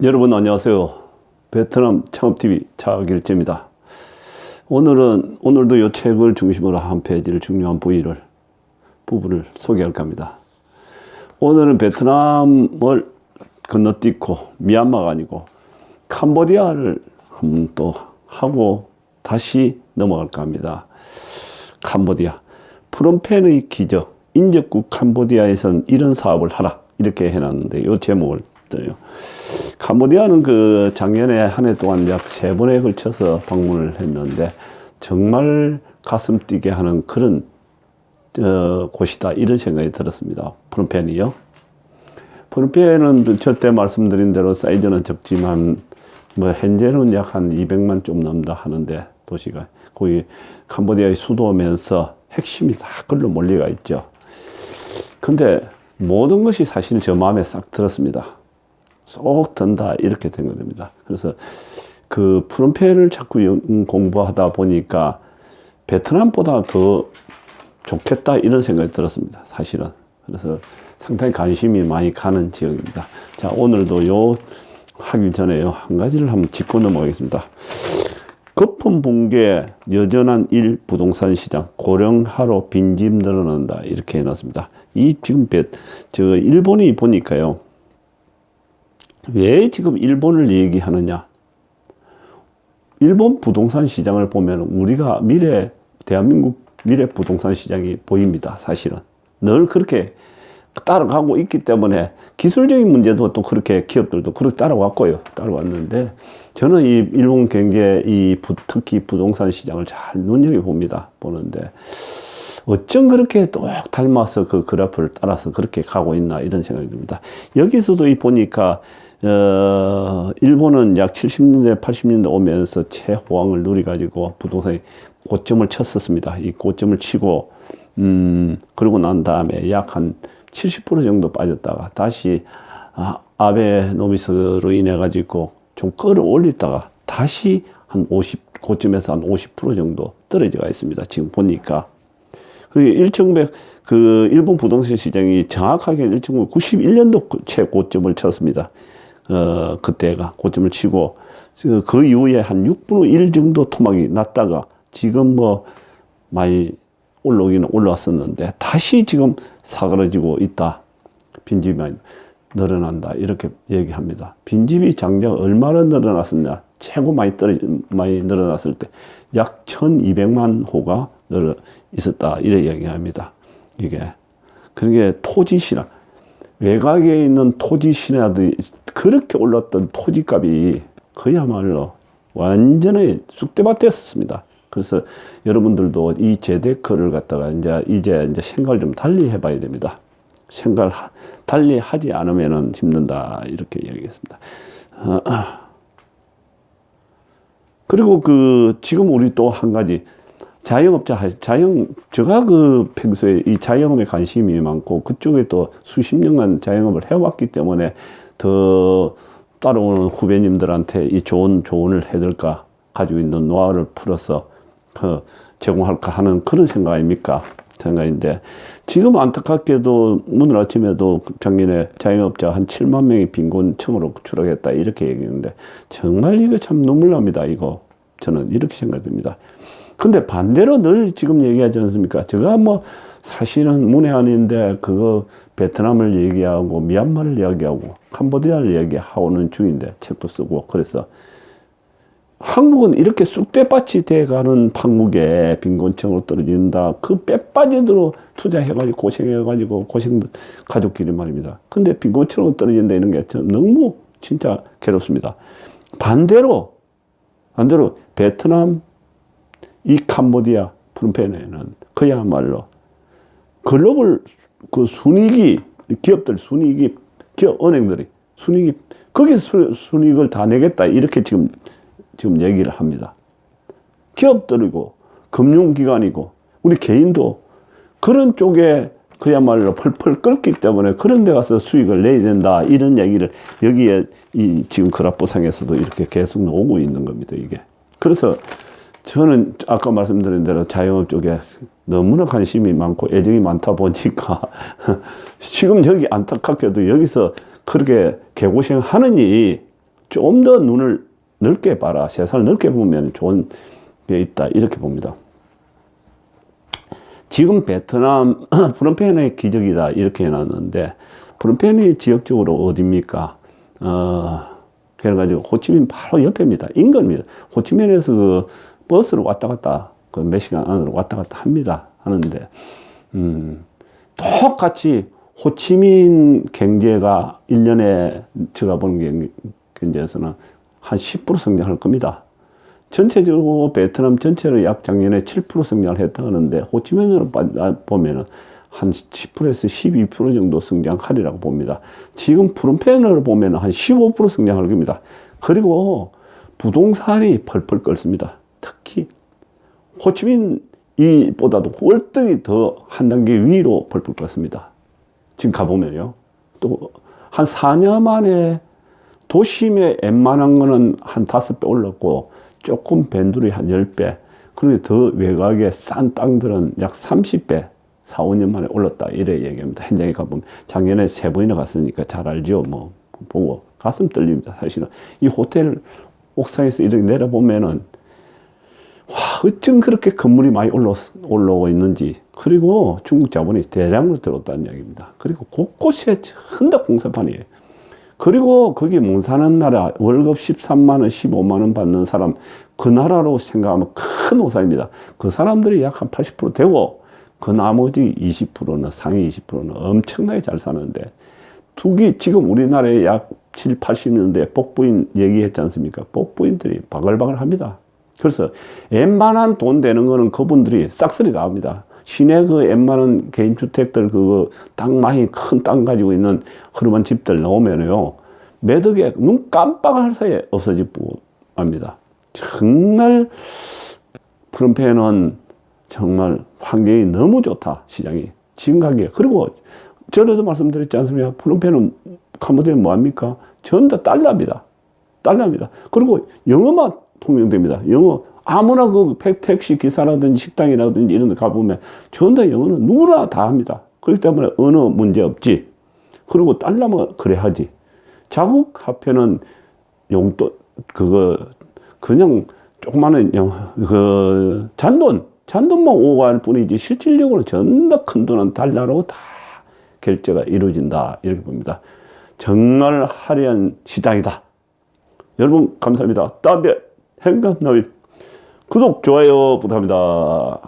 여러분 안녕하세요. 베트남 창업TV 차길재입니다. 오늘도 이 책을 중심으로 한 페이지를 중요한 부분을 소개할까 합니다. 오늘은 베트남을 건너뛰고 미얀마가 아니고 캄보디아를 한번 또 하고 다시 넘어갈까 합니다. 캄보디아. 프놈펜의 기적, 인접국 캄보디아에선 이런 사업을 하라. 이렇게 해놨는데 이 제목을 떠요. 캄보디아는 작년에 한 해 동안 약 3번에 걸쳐서 방문을 했는데 정말 가슴 뛰게 하는 그런 곳이다 이런 생각이 들었습니다. 프놈펜이요. 프놈펜은 저때 말씀드린 대로 사이즈는 적지만 현재는 약 한 200만 좀 넘다 하는데 도시가 거기 캄보디아의 수도면서 핵심이 다 그걸로 몰려가 있죠. 근데 모든 것이 사실 저 마음에 싹 들었습니다. 쏙 든다 이렇게 된 겁니다. 그래서 그 프놈펜을 자꾸 공부하다 보니까 베트남보다 더 좋겠다 이런 생각이 들었습니다. 사실은. 그래서 상당히 관심이 많이 가는 지역입니다. 자, 오늘도 하기 전에 한 가지를 한번 짚고 넘어가겠습니다. 거품 붕괴 여전한 부동산 시장 고령화로 빈집 늘어난다 이렇게 해놨습니다. 지금 일본이 보니까요. 왜 지금 일본을 얘기하느냐? 일본 부동산 시장을 보면 우리가 대한민국 미래 부동산 시장이 보입니다. 사실은. 늘 그렇게 따라가고 있기 때문에 기술적인 문제도 또 그렇게 기업들도 그렇게 따라왔는데 저는 이 일본 경제 특히 부동산 시장을 잘 눈여겨봅니다. 보는데 어쩜 그렇게 똑 닮아서 그 그래프를 따라서 그렇게 가고 있나 이런 생각이 듭니다. 여기서도 보니까 일본은 약 70년대 80년대 오면서 최호황을 누려가지고 부동산이 고점을 쳤었습니다. 이 고점을 치고 그러고 난 다음에 약 한 70% 정도 빠졌다가 다시 아베노미스로 인해 가지고 좀 끌어올리다가 다시 고점에서 한 50% 정도 떨어져가 있습니다. 지금 보니까. 그리고 일본 부동산 시장이 정확하게 1991년도 최고점을 쳤습니다. 그때가 고점을 치고 그 이후에 한 6분의 1 정도 토막이 났다가 지금 많이 올라오기는 올라왔었는데 다시 지금 사그러지고 있다. 빈집이 많이 늘어난다. 이렇게 얘기합니다. 빈집이 장장 얼마나 늘어났었냐? 최고 많이 늘어났을 때 약 1200만 호가 있었다. 이렇게 얘기합니다. 그게 토지 신화. 외곽에 있는 토지 신화들이 그렇게 올랐던 토지값이 그야말로 완전히 쑥대밭이었습니다. 그래서 여러분들도 이 재데크를 갖다가 이제 생각을 좀 달리 해봐야 됩니다. 생각을 달리 하지 않으면 힘든다. 이렇게 얘기했습니다. 그리고 지금 우리 또 한 가지 제가 평소에 이 자영업에 관심이 많고 그쪽에 또 수십 년간 자영업을 해왔기 때문에 더 따라오는 후배님들한테 이 좋은 조언을 해줄까 가지고 있는 노하우를 풀어서 제공할까 하는 그런 생각 아닙니까? 생각인데 지금 안타깝게도 오늘 아침에도 작년에 자영업자 한 7만 명이 빈곤층으로 추락했다 이렇게 얘기했는데 정말 이거 참 눈물 납니다. 저는 이렇게 생각됩니다. 근데 반대로 늘 지금 얘기하지 않습니까? 제가 사실은 문외한인데 베트남을 얘기하고 미얀마를 이야기하고 캄보디아를 얘기하고는 중인데 책도 쓰고 그래서 한국은 이렇게 쑥대밭이 돼가는 판국에 빈곤층으로 떨어진다. 빼빠지도록 투자해가지고 고생해가지고 가족끼리 말입니다. 근데 빈곤층으로 떨어진다 이런 게 너무 진짜 괴롭습니다. 반대로 베트남, 이 캄보디아, 프놈펜에는 그야말로 글로벌 은행들이 거기서 순이익을 다 내겠다 이렇게 지금 얘기를 합니다. 기업들이고 금융기관이고 우리 개인도 그런 쪽에 그야말로 펄펄 끓기 때문에 그런 데 가서 수익을 내야 된다 이런 얘기를 여기에 지금 그래프상에서도 이렇게 계속 나오고 있는 겁니다. 그래서 저는 아까 말씀드린 대로 자영업 쪽에 너무나 관심이 많고 애정이 많다 보니까 지금 여기 안타깝게도 여기서 그렇게 개고생하느니 좀 더 눈을 넓게 봐라. 세상을 넓게 보면 좋은 게 있다. 이렇게 봅니다. 지금 베트남 프놈펜의 기적이다. 이렇게 해놨는데 프놈펜이 지역적으로 어디입니까? 그래가지고 호치민 바로 옆입니다. 인근입니다. 호치민에서 그 버스로 왔다 갔다 그 몇 시간 안으로 왔다 갔다 합니다. 하는데 똑같이 호치민 경제가 1년에 제가 보는 경제에서는 한 10% 성장할 겁니다. 전체적으로 베트남 전체로 약 작년에 7% 성장을 했다 하는데 호치민으로 보면은 한 10%에서 12% 정도 성장하리라고 봅니다. 지금 프놈펜으로 보면 한 15% 성장할 겁니다. 그리고 부동산이 펄펄 끓습니다. 특히 호치민 이보다도 월등히 더 한 단계 위로 펄펄 끓습니다. 지금 가보면요. 또 한 4년 만에 도심에 웬만한 거는 한 5배 올랐고 조금 밴들이 한 10배. 그런데 더 외곽에 싼 땅들은 약 30배. 4, 5년 만에 올랐다. 이래 얘기합니다. 현장에 가보면. 작년에 3번이나 갔으니까 잘 알죠. 뭐, 보고. 가슴 떨립니다. 사실은. 이 호텔 옥상에서 이렇게 내려보면은, 와, 어쩜 그렇게 건물이 많이 올라오고 있는지. 그리고 중국 자본이 대량으로 들어왔다는 이야기입니다. 그리고 곳곳에 흔적 공사판이에요. 그리고 거기 못 사는 나라, 월급 13만원, 15만원 받는 사람, 그 나라로 생각하면 큰 오산입니다. 그 사람들이 약 한 80% 되고, 그 나머지 20%는 상위 20%는 엄청나게 잘 사는데 지금 우리나라에 약 7, 80년대 복부인 얘기했지 않습니까? 복부인들이 바글바글 합니다. 그래서 웬만한 돈 되는 거는 그분들이 싹쓸이 다 합니다. 시내 그 웬만한 개인주택들 그거 땅 많이 큰 땅 가지고 있는 흐름한 집들 나오면요. 매덕에 눈 깜빡할 사이에 없어지고 합니다. 정말 프놈펜은 정말 환경이 너무 좋다. 시장이. 지금 가격에. 그리고 전에도 말씀드렸지 않습니까? 프놈펜은 캄보디아는 뭐합니까? 전부 다 달러입니다. 달러입니다. 그리고 영어만 통용됩니다. 영어. 아무나 그 택시 기사라든지 식당이라든지 이런 데 가보면 전부 다 영어는 누구나 다 합니다. 그렇기 때문에 언어 문제 없지. 그리고 달러만 그래 하지. 자국 화폐는 용돈, 그냥 조그마한 잔돈만 오고 할 뿐이지 실질적으로 전부 큰 돈은 달러로 다 결제가 이루어진다. 이렇게 봅니다. 정말 화려한 시장이다. 여러분 감사합니다. 다음에 행간나비 구독, 좋아요 부탁합니다.